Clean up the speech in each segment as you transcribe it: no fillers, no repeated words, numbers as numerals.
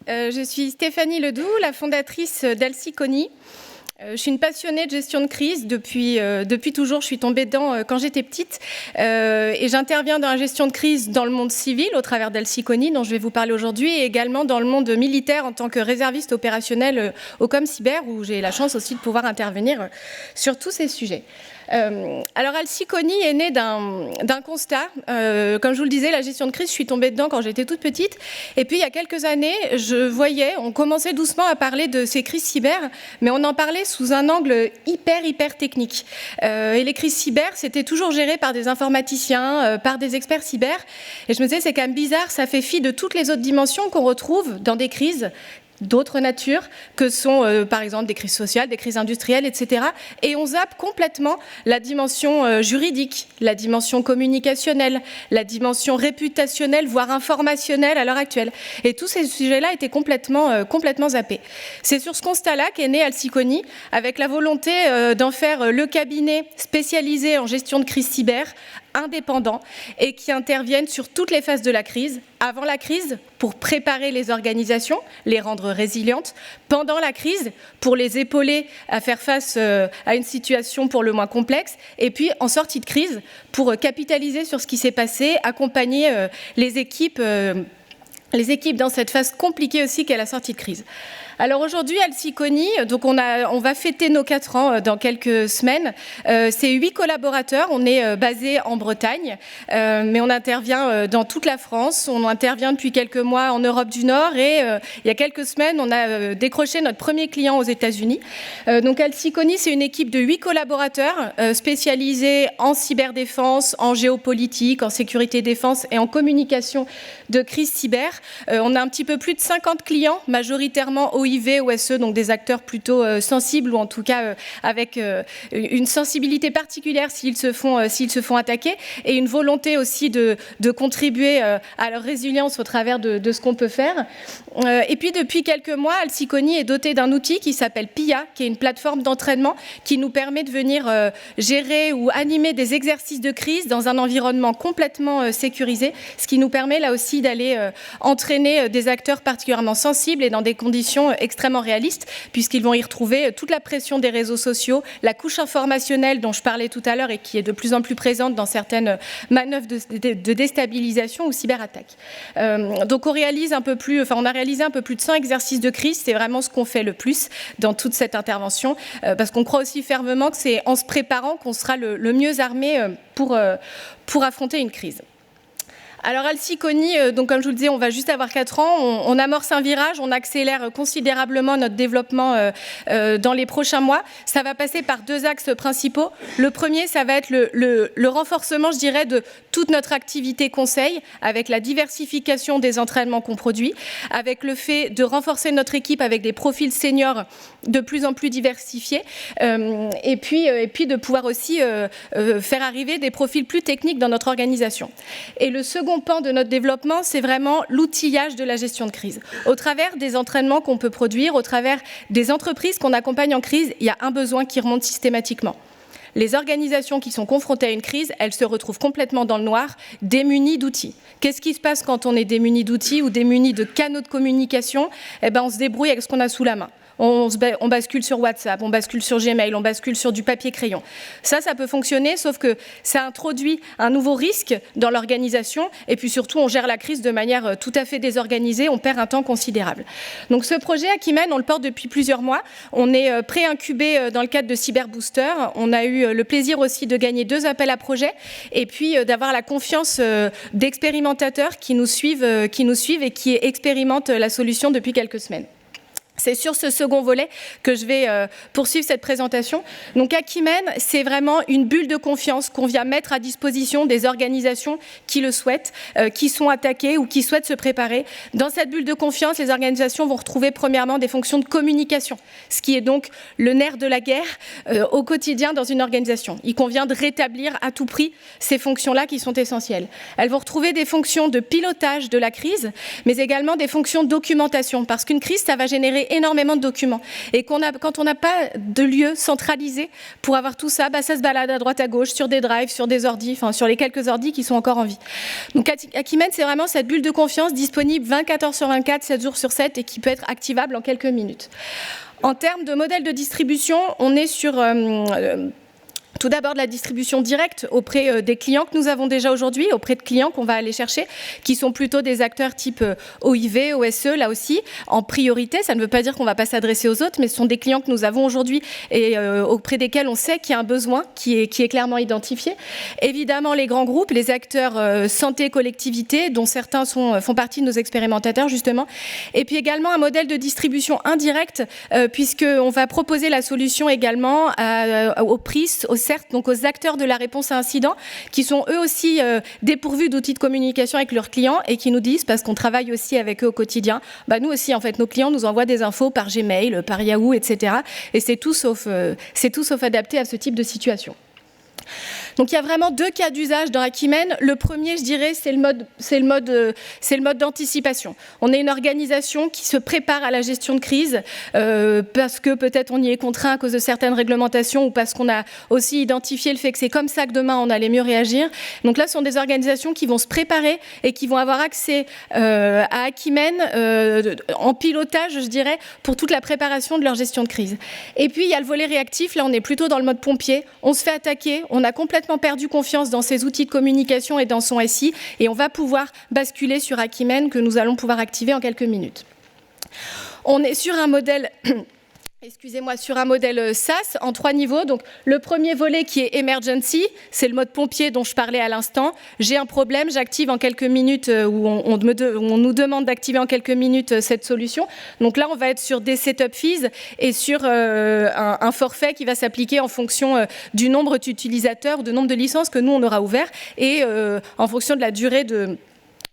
Je suis Stéphanie Ledoux, la fondatrice d'Alcyconie. Je suis une passionnée de gestion de crise depuis toujours. Je suis tombée dedans quand j'étais petite et j'interviens dans la gestion de crise dans le monde civil au travers d'Alcyconie, dont je vais vous parler aujourd'hui, et également dans le monde militaire en tant que réserviste opérationnel au ComCyber, où j'ai la chance aussi de pouvoir intervenir sur tous ces sujets. Alors Alcyconie est née d'un constat. Comme je vous le disais, la gestion de crise, je suis tombée dedans quand j'étais toute petite. Et puis il y a quelques années, on commençait doucement à parler de ces crises cyber, mais on en parlait sous un angle hyper technique. Et les crises cyber, c'était toujours géré par des informaticiens, par des experts cyber. Et je me disais, c'est quand même bizarre, ça fait fi de toutes les autres dimensions qu'on retrouve dans des crises d'autres natures, que sont par exemple des crises sociales, des crises industrielles, etc. Et on zappe complètement la dimension juridique, la dimension communicationnelle, la dimension réputationnelle, voire informationnelle à l'heure actuelle. Et tous ces sujets-là étaient complètement zappés. C'est sur ce constat-là qu'est née Alcyconie, avec la volonté d'en faire le cabinet spécialisé en gestion de crise cyber, indépendants et qui interviennent sur toutes les phases de la crise, avant la crise pour préparer les organisations, les rendre résilientes, pendant la crise pour les épauler à faire face à une situation pour le moins complexe, et puis en sortie de crise pour capitaliser sur ce qui s'est passé, accompagner les équipes dans cette phase compliquée aussi qu'est la sortie de crise. Alors aujourd'hui, Alcyconie, donc on va fêter nos 4 ans dans quelques semaines. C'est 8 collaborateurs. On est basé en Bretagne, mais on intervient dans toute la France. On intervient depuis quelques mois en Europe du Nord et il y a quelques semaines, on a décroché notre premier client aux États-Unis. Donc Alcyconie, c'est une équipe de 8 collaborateurs spécialisés en cyberdéfense, en géopolitique, en sécurité défense et en communication de crise cyber. On a un petit peu plus de 50 clients, majoritairement OIV, OSE, donc des acteurs plutôt sensibles ou en tout cas avec une sensibilité particulière s'ils se font attaquer, et une volonté aussi de contribuer à leur résilience au travers de ce qu'on peut faire. Et puis depuis quelques mois, Alcyconie est dotée d'un outil qui s'appelle PIA, qui est une plateforme d'entraînement qui nous permet de venir gérer ou animer des exercices de crise dans un environnement complètement sécurisé, ce qui nous permet là aussi d'aller entraîner des acteurs particulièrement sensibles et dans des conditions extrêmement réalistes, puisqu'ils vont y retrouver toute la pression des réseaux sociaux, la couche informationnelle dont je parlais tout à l'heure et qui est de plus en plus présente dans certaines manœuvres de déstabilisation ou cyberattaque. Donc on a réalisé un peu plus de 100 exercices de crise. C'est vraiment ce qu'on fait le plus dans toute cette intervention, parce qu'on croit aussi fermement que c'est en se préparant qu'on sera le mieux armé pour affronter une crise. Alors Alcyconie, donc comme je vous le disais, on va juste avoir 4 ans, on amorce un virage, on accélère considérablement notre développement dans les prochains mois. Ça va passer par 2 axes principaux. Le premier, ça va être le renforcement, je dirais, de toute notre activité conseil, avec la diversification des entraînements qu'on produit, avec le fait de renforcer notre équipe avec des profils seniors de plus en plus diversifiés, et puis de pouvoir aussi faire arriver des profils plus techniques dans notre organisation. Et le second pan de notre développement, c'est vraiment l'outillage de la gestion de crise. Au travers des entraînements qu'on peut produire, au travers des entreprises qu'on accompagne en crise, il y a un besoin qui remonte systématiquement. Les organisations qui sont confrontées à une crise, elles se retrouvent complètement dans le noir, démunies d'outils. Qu'est-ce qui se passe quand on est démuni d'outils ou démuni de canaux de communication ? On se débrouille avec ce qu'on a sous la main. On bascule sur WhatsApp, on bascule sur Gmail, on bascule sur du papier-crayon. Ça peut fonctionner, sauf que ça introduit un nouveau risque dans l'organisation, et puis surtout, on gère la crise de manière tout à fait désorganisée, on perd un temps considérable. Donc ce projet Acumen, on le porte depuis plusieurs mois. On est pré-incubé dans le cadre de Cyberbooster. On a eu le plaisir aussi de gagner 2 appels à projets, et puis d'avoir la confiance d'expérimentateurs qui nous suivent et qui expérimentent la solution depuis quelques semaines. C'est sur ce second volet que je vais poursuivre cette présentation. Donc Acumen, c'est vraiment une bulle de confiance qu'on vient mettre à disposition des organisations qui le souhaitent, qui sont attaquées ou qui souhaitent se préparer. Dans cette bulle de confiance, les organisations vont retrouver premièrement des fonctions de communication, ce qui est donc le nerf de la guerre au quotidien dans une organisation. Il convient de rétablir à tout prix ces fonctions-là qui sont essentielles. Elles vont retrouver des fonctions de pilotage de la crise, mais également des fonctions de documentation, parce qu'une crise, ça va générer créer énormément de documents. Et quand on n'a pas de lieu centralisé pour avoir tout ça, ça se balade à droite à gauche, sur des drives, sur des ordis, enfin sur les quelques ordis qui sont encore en vie. Donc Acumen, c'est vraiment cette bulle de confiance disponible 24 heures sur 24, 7 jours sur 7 et qui peut être activable en quelques minutes. En termes de modèle de distribution, on est sur... tout d'abord de la distribution directe auprès des clients que nous avons déjà aujourd'hui, auprès de clients qu'on va aller chercher, qui sont plutôt des acteurs type OIV, OSE, là aussi, en priorité. Ça ne veut pas dire qu'on ne va pas s'adresser aux autres, mais ce sont des clients que nous avons aujourd'hui et auprès desquels on sait qu'il y a un besoin qui est clairement identifié. Évidemment, les grands groupes, les acteurs santé, collectivité, dont certains font partie de nos expérimentateurs, justement. Et puis également un modèle de distribution indirecte, puisqu'on va proposer la solution également aux PRIS, certes, donc aux acteurs de la réponse à incident, qui sont eux aussi dépourvus d'outils de communication avec leurs clients et qui nous disent, parce qu'on travaille aussi avec eux au quotidien, nous aussi, en fait, nos clients nous envoient des infos par Gmail, par Yahoo, etc. Et c'est tout sauf adapté à ce type de situation. Donc il y a vraiment deux cas d'usage dans Acumen. Le premier, je dirais, c'est le mode d'anticipation. On est une organisation qui se prépare à la gestion de crise parce que peut-être on y est contraint à cause de certaines réglementations ou parce qu'on a aussi identifié le fait que c'est comme ça que demain on allait mieux réagir. Donc là, ce sont des organisations qui vont se préparer et qui vont avoir accès à Acumen en pilotage, je dirais, pour toute la préparation de leur gestion de crise. Et puis il y a le volet réactif. Là, on est plutôt dans le mode pompier. On se fait attaquer, on a complètement perdu confiance dans ses outils de communication et dans son SI, et on va pouvoir basculer sur Acumen que nous allons pouvoir activer en quelques minutes. On est sur un modèle... sur un modèle SaaS en 3 niveaux. Donc, le premier volet qui est Emergency, c'est le mode pompier dont je parlais à l'instant. J'ai un problème, j'active en quelques minutes, ou on nous demande d'activer en quelques minutes cette solution. Donc là, on va être sur des setup fees et sur un forfait qui va s'appliquer en fonction du nombre d'utilisateurs, du nombre de licences que nous, on aura ouvert et en fonction de la durée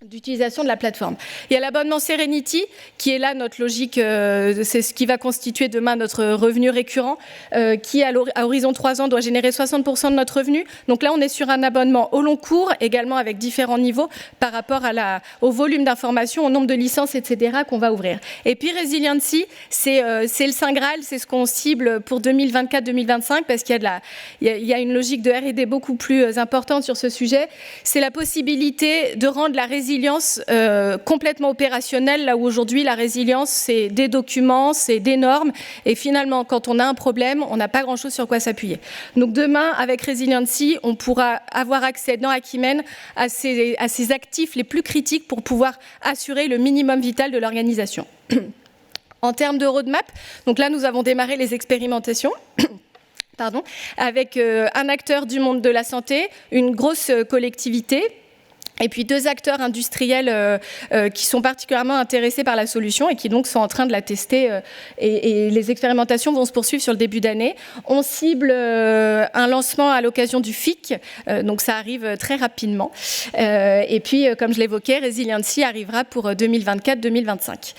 d'utilisation de la plateforme. Il y a l'abonnement Serenity, qui est là notre logique, c'est ce qui va constituer demain notre revenu récurrent, qui à horizon 3 ans doit générer 60% de notre revenu. Donc là, on est sur un abonnement au long cours, également avec différents niveaux par rapport au volume d'informations, au nombre de licences, etc. qu'on va ouvrir. Et puis Resiliency, c'est le Saint Graal, c'est ce qu'on cible pour 2024-2025, parce qu'il y a une logique de R&D beaucoup plus importante sur ce sujet. C'est la possibilité de rendre la résilience complètement opérationnelle, là où aujourd'hui la résilience c'est des documents, c'est des normes, et finalement quand on a un problème, on n'a pas grand-chose sur quoi s'appuyer. Donc demain, avec Resiliency, on pourra avoir accès dans Acumen à ces actifs les plus critiques pour pouvoir assurer le minimum vital de l'organisation. En termes de roadmap, donc là nous avons démarré les expérimentations. Avec un acteur du monde de la santé, une grosse collectivité, et puis 2 acteurs industriels qui sont particulièrement intéressés par la solution et qui donc sont en train de la tester et les expérimentations vont se poursuivre sur le début d'année. On cible un lancement à l'occasion du FIC, donc ça arrive très rapidement. Et puis, comme je l'évoquais, Resiliency arrivera pour 2024-2025.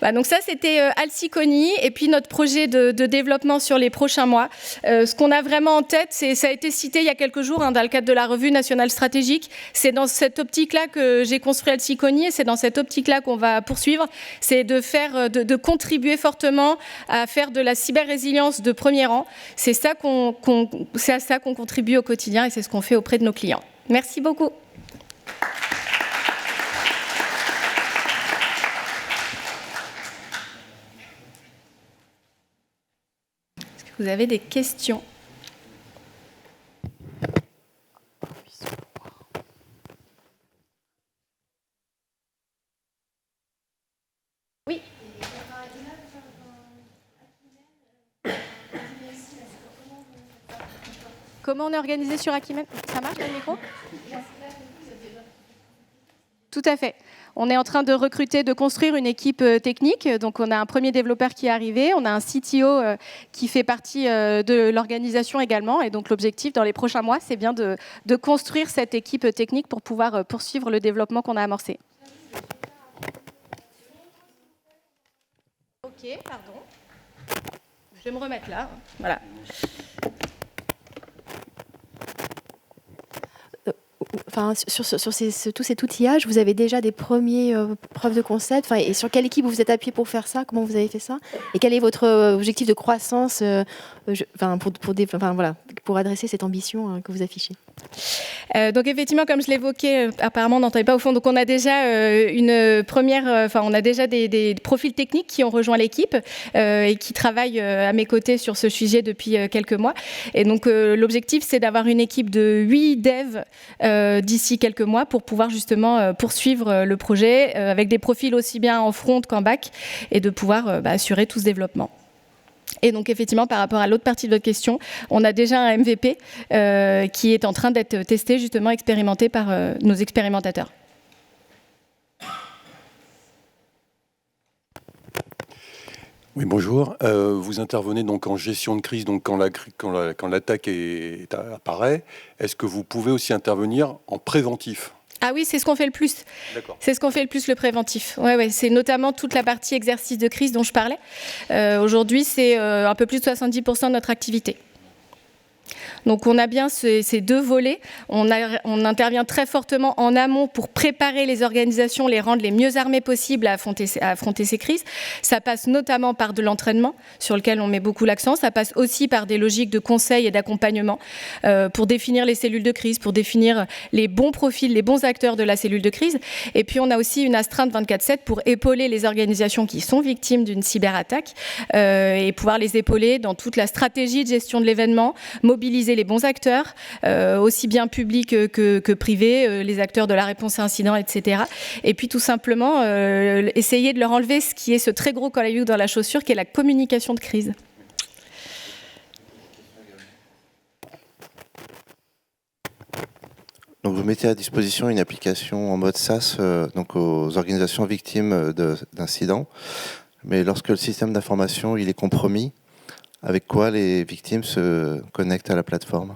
Voilà, donc ça, c'était Alsiconi et puis notre projet de développement sur les prochains mois. Ce qu'on a vraiment en tête, ça a été cité il y a quelques jours dans le cadre de la revue nationale stratégique. C'est dans cette optique-là que j'ai construit Alsiconi et c'est dans cette optique-là qu'on va poursuivre. C'est de contribuer fortement à faire de la cyber-résilience de premier rang. C'est à ça qu'on contribue au quotidien et c'est ce qu'on fait auprès de nos clients. Merci beaucoup. Est-ce que vous avez des questions ? Oui. Comment on est organisé sur Acumen ? Ça marche le micro ? Tout à fait. On est en train de recruter, de construire une équipe technique. Donc, on a un premier développeur qui est arrivé. On a un CTO qui fait partie de l'organisation également. Et donc, l'objectif dans les prochains mois, c'est bien de construire cette équipe technique pour pouvoir poursuivre le développement qu'on a amorcé. Ok, pardon. Je vais me remettre là. Voilà. tout cet outillage, vous avez déjà des premiers preuves de concept, et sur quelle équipe vous vous êtes appuyé pour faire ça? Comment vous avez fait ça? Et quel est votre objectif de croissance pour adresser cette ambition que vous affichez? Donc effectivement, comme je l'évoquais, apparemment on n'entendait pas au fond, donc on a déjà on a déjà des profils techniques qui ont rejoint l'équipe et qui travaillent à mes côtés sur ce sujet depuis quelques mois. Et donc l'objectif, c'est d'avoir une équipe de 8 devs d'ici quelques mois pour pouvoir justement poursuivre le projet avec des profils aussi bien en front qu'en back et de pouvoir assurer tout ce développement. Et donc effectivement, par rapport à l'autre partie de votre question, on a déjà un MVP qui est en train d'être testé, justement expérimenté par nos expérimentateurs. Oui, bonjour. Vous intervenez donc en gestion de crise, donc quand l'attaque apparaît. Est-ce que vous pouvez aussi intervenir en préventif ? Ah oui, c'est ce qu'on fait le plus. C'est ce qu'on fait le plus, le préventif. Ouais, c'est notamment toute la partie exercice de crise dont je parlais. Aujourd'hui, c'est un peu plus de 70% de notre activité. Donc on a bien ces deux volets. On intervient très fortement en amont pour préparer les organisations, les rendre les mieux armées possibles à affronter ces crises. Ça passe notamment par de l'entraînement, sur lequel on met beaucoup l'accent. Ça passe aussi par des logiques de conseil et d'accompagnement pour définir les cellules de crise, pour définir les bons profils, les bons acteurs de la cellule de crise. Et puis on a aussi une astreinte 24/7 pour épauler les organisations qui sont victimes d'une cyberattaque et pouvoir les épauler dans toute la stratégie de gestion de l'événement, mobiliser les bons acteurs, aussi bien publics que privés, les acteurs de la réponse à incident, etc. Et puis tout simplement essayer de leur enlever ce qui est ce très gros caillou dans la chaussure, qui est la communication de crise. Donc vous mettez à disposition une application en mode SaaS donc aux organisations victimes d'incidents. Mais lorsque le système d'information il est compromis, avec quoi les victimes se connectent à la plateforme ?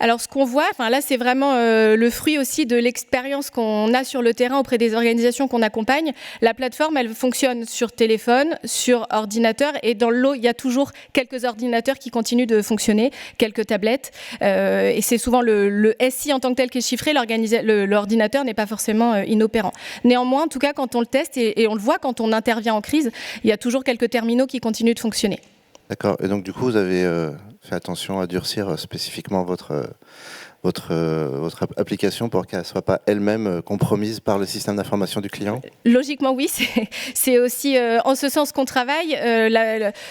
Alors ce qu'on voit, là c'est vraiment le fruit aussi de l'expérience qu'on a sur le terrain auprès des organisations qu'on accompagne. La plateforme, elle fonctionne sur téléphone, sur ordinateur, et dans le lot, il y a toujours quelques ordinateurs qui continuent de fonctionner, quelques tablettes, et c'est souvent le SI en tant que tel qui est chiffré, l'ordinateur n'est pas forcément inopérant. Néanmoins, en tout cas, quand on le teste, et on le voit quand on intervient en crise, il y a toujours quelques terminaux qui continuent de fonctionner. D'accord. Et donc, du coup, vous avez fait attention à durcir spécifiquement votre application pour qu'elle ne soit pas elle-même compromise par le système d'information du client ? Logiquement, oui. C'est aussi en ce sens qu'on travaille.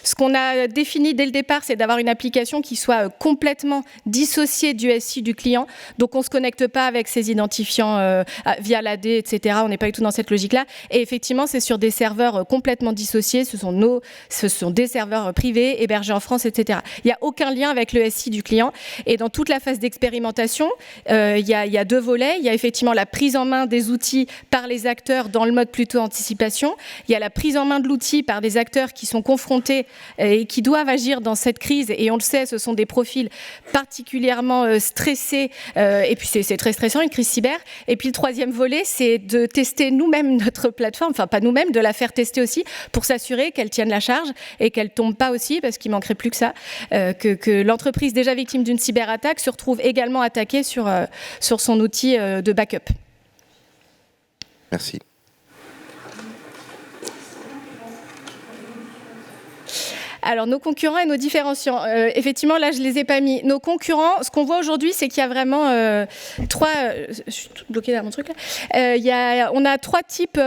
Ce qu'on a défini dès le départ, c'est d'avoir une application qui soit complètement dissociée du SI du client. Donc, on ne se connecte pas avec ses identifiants via l'AD, etc. On n'est pas du tout dans cette logique-là. Et effectivement, c'est sur des serveurs complètement dissociés. Ce sont des serveurs privés, hébergés en France, etc. Il n'y a aucun lien avec le SI du client. Et dans toute la phase d'expérimentation, il y a deux volets. Il y a effectivement la prise en main des outils par les acteurs dans le mode plutôt anticipation. Il y a la prise en main de l'outil par des acteurs qui sont confrontés et qui doivent agir dans cette crise. Et on le sait, ce sont des profils particulièrement stressés. Et puis c'est très stressant, une crise cyber. Et puis le troisième volet, c'est de tester nous-mêmes notre plateforme, enfin pas nous-mêmes, de la faire tester aussi pour s'assurer qu'elle tienne la charge et qu'elle ne tombe pas aussi, parce qu'il manquerait plus que ça, que l'entreprise déjà victime d'une cyberattaque se retrouve également attaqué sur son outil de backup. Merci. Alors, nos concurrents et nos différenciants. Effectivement, là, je ne les ai pas mis. Nos concurrents, ce qu'on voit aujourd'hui, c'est qu'il y a vraiment trois... je suis bloquée dans mon truc, là. On a trois types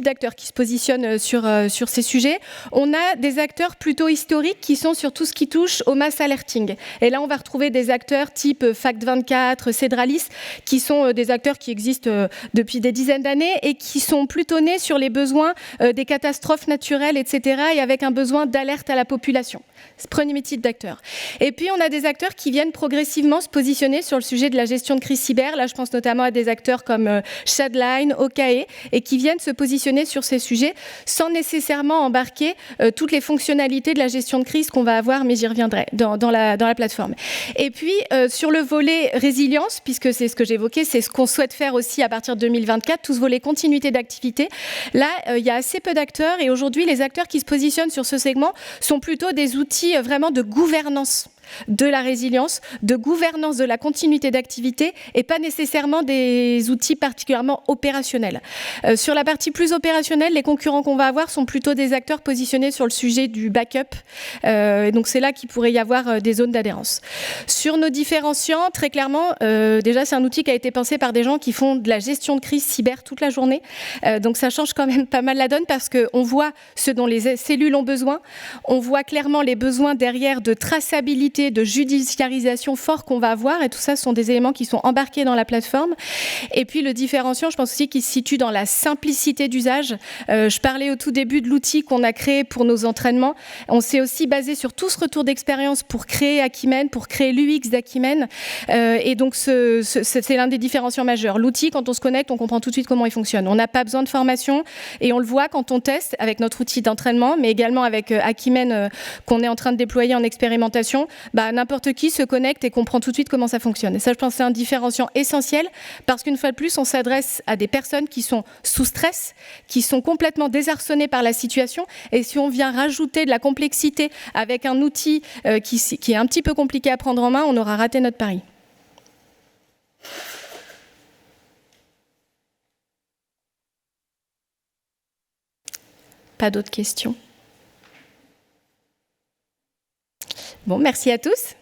d'acteurs qui se positionnent sur ces sujets. On a des acteurs plutôt historiques qui sont sur tout ce qui touche au mass alerting. Et là, on va retrouver des acteurs type Fact24, Cedralis, qui sont des acteurs qui existent depuis des dizaines d'années et qui sont plutôt nés sur les besoins des catastrophes naturelles, etc., et avec un besoin d'alerte à la population. C'est le premier type d'acteurs. Et puis, on a des acteurs qui viennent progressivement se positionner sur le sujet de la gestion de crise cyber. Là, je pense notamment à des acteurs comme Shadline, OKE, et qui viennent se positionner sur ces sujets sans nécessairement embarquer toutes les fonctionnalités de la gestion de crise qu'on va avoir, mais j'y reviendrai, dans la plateforme. Et puis, sur le volet résilience, puisque c'est ce que j'évoquais, c'est ce qu'on souhaite faire aussi à partir de 2024, tout ce volet continuité d'activité. Là, il y a assez peu d'acteurs, et aujourd'hui, les acteurs qui se positionnent sur ce segment sont plutôt des outils vraiment de gouvernance de la résilience, de gouvernance de la continuité d'activité et pas nécessairement des outils particulièrement opérationnels. Sur la partie plus opérationnelle, les concurrents qu'on va avoir sont plutôt des acteurs positionnés sur le sujet du backup. Donc c'est là qu'il pourrait y avoir des zones d'adhérence. Sur nos différenciants, très clairement, déjà c'est un outil qui a été pensé par des gens qui font de la gestion de crise cyber toute la journée. Donc ça change quand même pas mal la donne parce qu'on voit ce dont les cellules ont besoin. On voit clairement les besoins derrière de traçabilité, de judiciarisation fort qu'on va avoir. Et tout ça sont des éléments qui sont embarqués dans la plateforme. Et puis le différenciant, je pense aussi qu'il se situe dans la simplicité d'usage. Je parlais au tout début de l'outil qu'on a créé pour nos entraînements. On s'est aussi basé sur tout ce retour d'expérience pour créer Acumen, pour créer l'UX d'Acumen. Et donc c'est l'un des différenciants majeurs. L'outil, quand on se connecte, on comprend tout de suite comment il fonctionne. On n'a pas besoin de formation et on le voit quand on teste avec notre outil d'entraînement, mais également avec Acumen qu'on est en train de déployer en expérimentation. N'importe qui se connecte et comprend tout de suite comment ça fonctionne. Et ça, je pense que c'est un différenciant essentiel parce qu'une fois de plus, on s'adresse à des personnes qui sont sous stress, qui sont complètement désarçonnées par la situation. Et si on vient rajouter de la complexité avec un outil qui est un petit peu compliqué à prendre en main, on aura raté notre pari. Pas d'autres questions? Bon, merci à tous.